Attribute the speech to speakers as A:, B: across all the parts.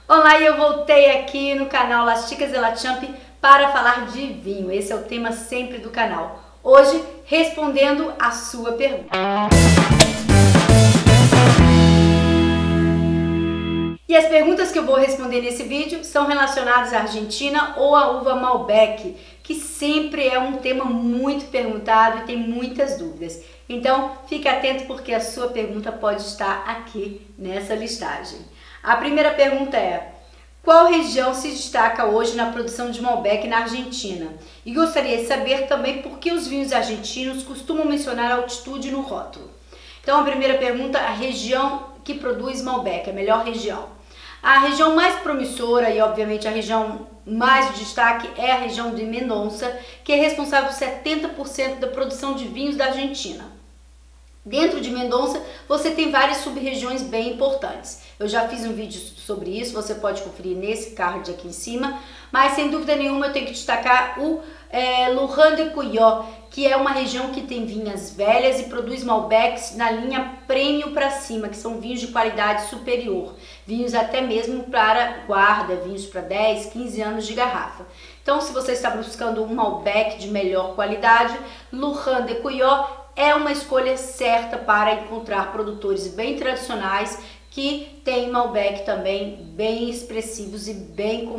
A: Olá, e eu voltei aqui no canal Las Chicas de la Champ para falar de vinho. Esse é o tema sempre do canal. Hoje, respondendo a sua pergunta. E as perguntas que eu vou responder nesse vídeo são relacionadas à Argentina ou à uva Malbec, que sempre é um tema muito perguntado e tem muitas dúvidas. Então, fique atento porque a sua pergunta pode estar aqui nessa listagem. A primeira pergunta é: qual região se destaca hoje na produção de Malbec na Argentina? E gostaria de saber também por que os vinhos argentinos costumam mencionar altitude no rótulo. Então, a primeira pergunta, a região que produz Malbec, a melhor região. A região mais promissora e, obviamente, a região mais de destaque é a região de Mendoza, que é responsável por 70% da produção de vinhos da Argentina. Dentro de Mendoza, você tem várias sub-regiões bem importantes. Eu já fiz um vídeo sobre isso, você pode conferir nesse card aqui em cima, mas sem dúvida nenhuma eu tenho que destacar o Luján de Cuyo, que é uma região que tem vinhas velhas e produz Malbecs na linha Premium para cima, que são vinhos de qualidade superior, vinhos até mesmo para guarda, vinhos para 10, 15 anos de garrafa. Então, se você está buscando um Malbec de melhor qualidade, Luján de Cuyo é uma escolha certa para encontrar produtores bem tradicionais que têm Malbec também bem expressivos e bem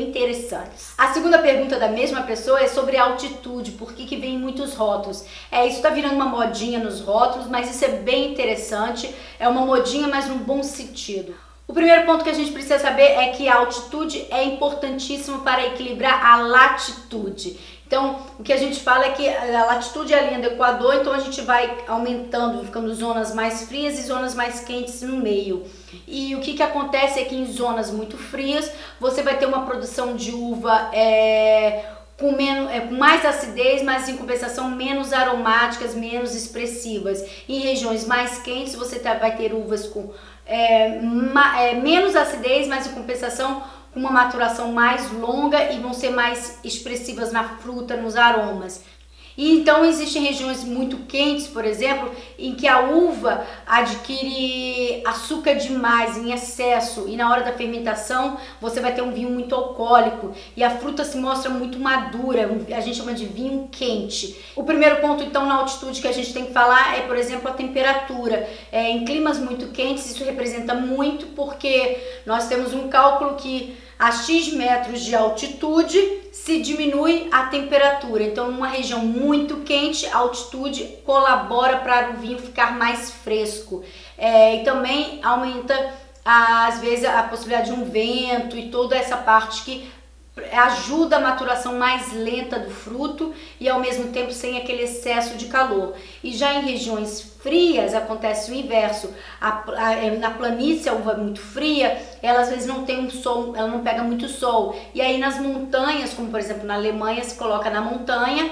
A: interessantes. A segunda pergunta da mesma pessoa é sobre a altitude, por que vem muitos rótulos. Isso está virando uma modinha nos rótulos, mas isso é bem interessante, é uma modinha, mas num bom sentido. O primeiro ponto que a gente precisa saber é que a altitude é importantíssima para equilibrar a latitude. Então, o que a gente fala é que a latitude é a linha do Equador, então a gente vai aumentando, ficando zonas mais frias e zonas mais quentes no meio. E o que acontece é que em zonas muito frias, você vai ter uma produção de uva com mais acidez, mas em compensação menos aromáticas, menos expressivas. Em regiões mais quentes, você vai ter uvas com menos acidez, mas em compensação com uma maturação mais longa e vão ser mais expressivas na fruta, nos aromas. E então existem regiões muito quentes, por exemplo, em que a uva adquire açúcar demais, em excesso, e na hora da fermentação você vai ter um vinho muito alcoólico e a fruta se mostra muito madura, a gente chama de vinho quente. O primeiro ponto então na altitude que a gente tem que falar é, por exemplo, a temperatura. Em climas muito quentes isso representa muito porque nós temos um cálculo que a X metros de altitude se diminui a temperatura. Então, numa região muito quente, a altitude colabora para o vinho ficar mais fresco. E também aumenta, às vezes, a possibilidade de um vento e toda essa parte que ajuda a maturação mais lenta do fruto e ao mesmo tempo sem aquele excesso de calor. E já em regiões frias acontece o inverso. Na planície, a uva é muito fria, ela às vezes não tem um sol, ela não pega muito sol. E aí nas montanhas, como por exemplo na Alemanha, se coloca na montanha,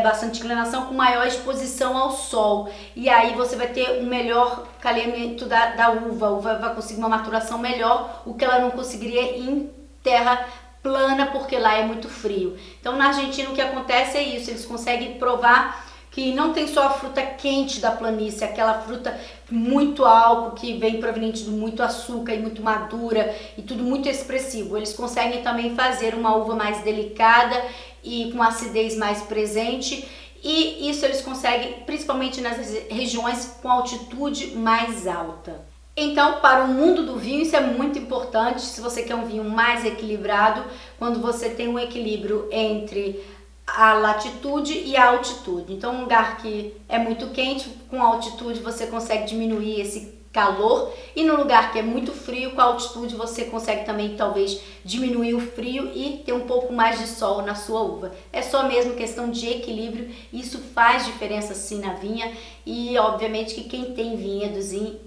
A: bastante inclinação, com maior exposição ao sol. E aí você vai ter um melhor calhamento da uva. A uva vai conseguir uma maturação melhor, o que ela não conseguiria em terra plana, porque lá é muito frio. Então na Argentina o que acontece é isso, eles conseguem provar que não tem só a fruta quente da planície, aquela fruta muito álcool que vem proveniente de muito açúcar e muito madura e tudo muito expressivo. Eles conseguem também fazer uma uva mais delicada e com acidez mais presente, e isso eles conseguem principalmente nas regiões com altitude mais alta. Então, para o mundo do vinho, isso é muito importante, se você quer um vinho mais equilibrado, quando você tem um equilíbrio entre a latitude e a altitude. Então, um lugar que é muito quente, com altitude você consegue diminuir esse calor, e no lugar que é muito frio, com altitude você consegue também talvez diminuir o frio e ter um pouco mais de sol na sua uva. É só mesmo questão de equilíbrio, isso faz diferença sim na vinha, e obviamente que quem tem vinhedos em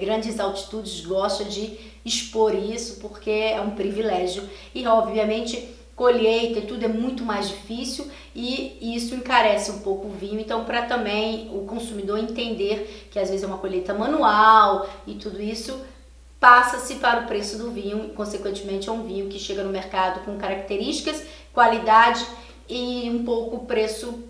A: grandes altitudes gosta de expor isso porque é um privilégio, e obviamente colheita e tudo é muito mais difícil e isso encarece um pouco o vinho. Então, para também o consumidor entender que às vezes é uma colheita manual e tudo isso, passa-se para o preço do vinho, e consequentemente é um vinho que chega no mercado com características, qualidade e um pouco o preço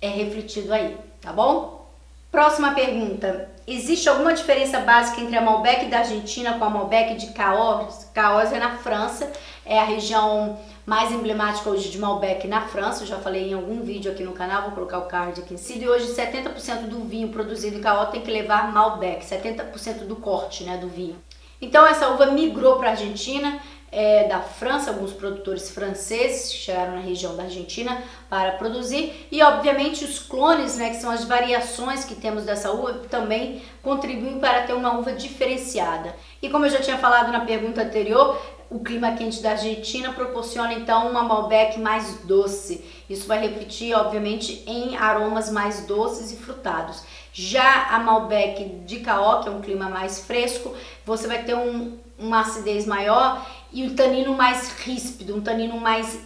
A: é refletido aí, tá bom? Próxima pergunta. existe alguma diferença básica entre a Malbec da Argentina com a Malbec de Cahors? Cahors é na França, é a região mais emblemática hoje de Malbec na França. Eu já falei em algum vídeo aqui no canal, vou colocar o card aqui em cima. E hoje 70% do vinho produzido em Cahors tem que levar Malbec, 70% do corte, né, do vinho. Então essa uva migrou para a Argentina, da França, alguns produtores franceses que chegaram na região da Argentina para produzir, e obviamente os clones, né, que são as variações que temos dessa uva, também contribuem para ter uma uva diferenciada. E como eu já tinha falado na pergunta anterior, o clima quente da Argentina proporciona então uma Malbec mais doce. Isso vai refletir obviamente em aromas mais doces e frutados. Já a Malbec de Cahors, que é um clima mais fresco, você vai ter uma acidez maior e um tanino mais ríspido, um tanino mais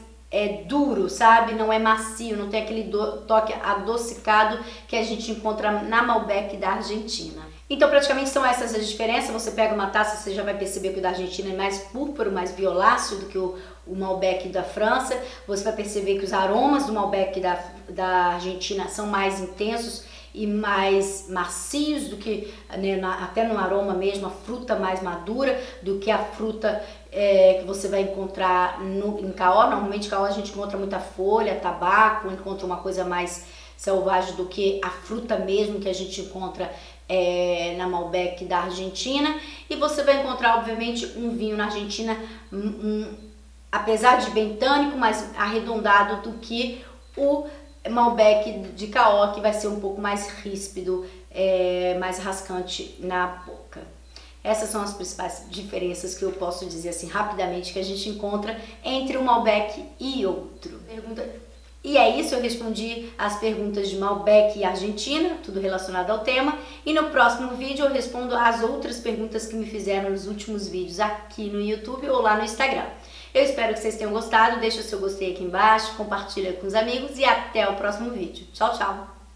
A: duro, sabe? Não é macio, não tem aquele toque adocicado que a gente encontra na Malbec da Argentina. Então praticamente são essas as diferenças. Você pega uma taça, você já vai perceber que o da Argentina é mais púrpuro, mais violáceo do que o Malbec da França. Você vai perceber que os aromas do Malbec da Argentina são mais intensos e mais macios do que, né, até no aroma mesmo, a fruta mais madura do que a fruta que você vai encontrar em Cahors. Normalmente em Cahors a gente encontra muita folha, tabaco, encontra uma coisa mais selvagem do que a fruta mesmo que a gente encontra na Malbec da Argentina. E você vai encontrar obviamente um vinho na Argentina, apesar de bem tânico, mais arredondado do que o Malbec de Cahors, que vai ser um pouco mais ríspido, mais rascante na boca. Essas são as principais diferenças que eu posso dizer assim rapidamente que a gente encontra entre um Malbec e outro. E é isso, eu respondi as perguntas de Malbec e Argentina, tudo relacionado ao tema. E no próximo vídeo eu respondo as outras perguntas que me fizeram nos últimos vídeos aqui no YouTube ou lá no Instagram. Eu espero que vocês tenham gostado, deixa o seu gostei aqui embaixo, compartilha com os amigos e até o próximo vídeo. Tchau, tchau!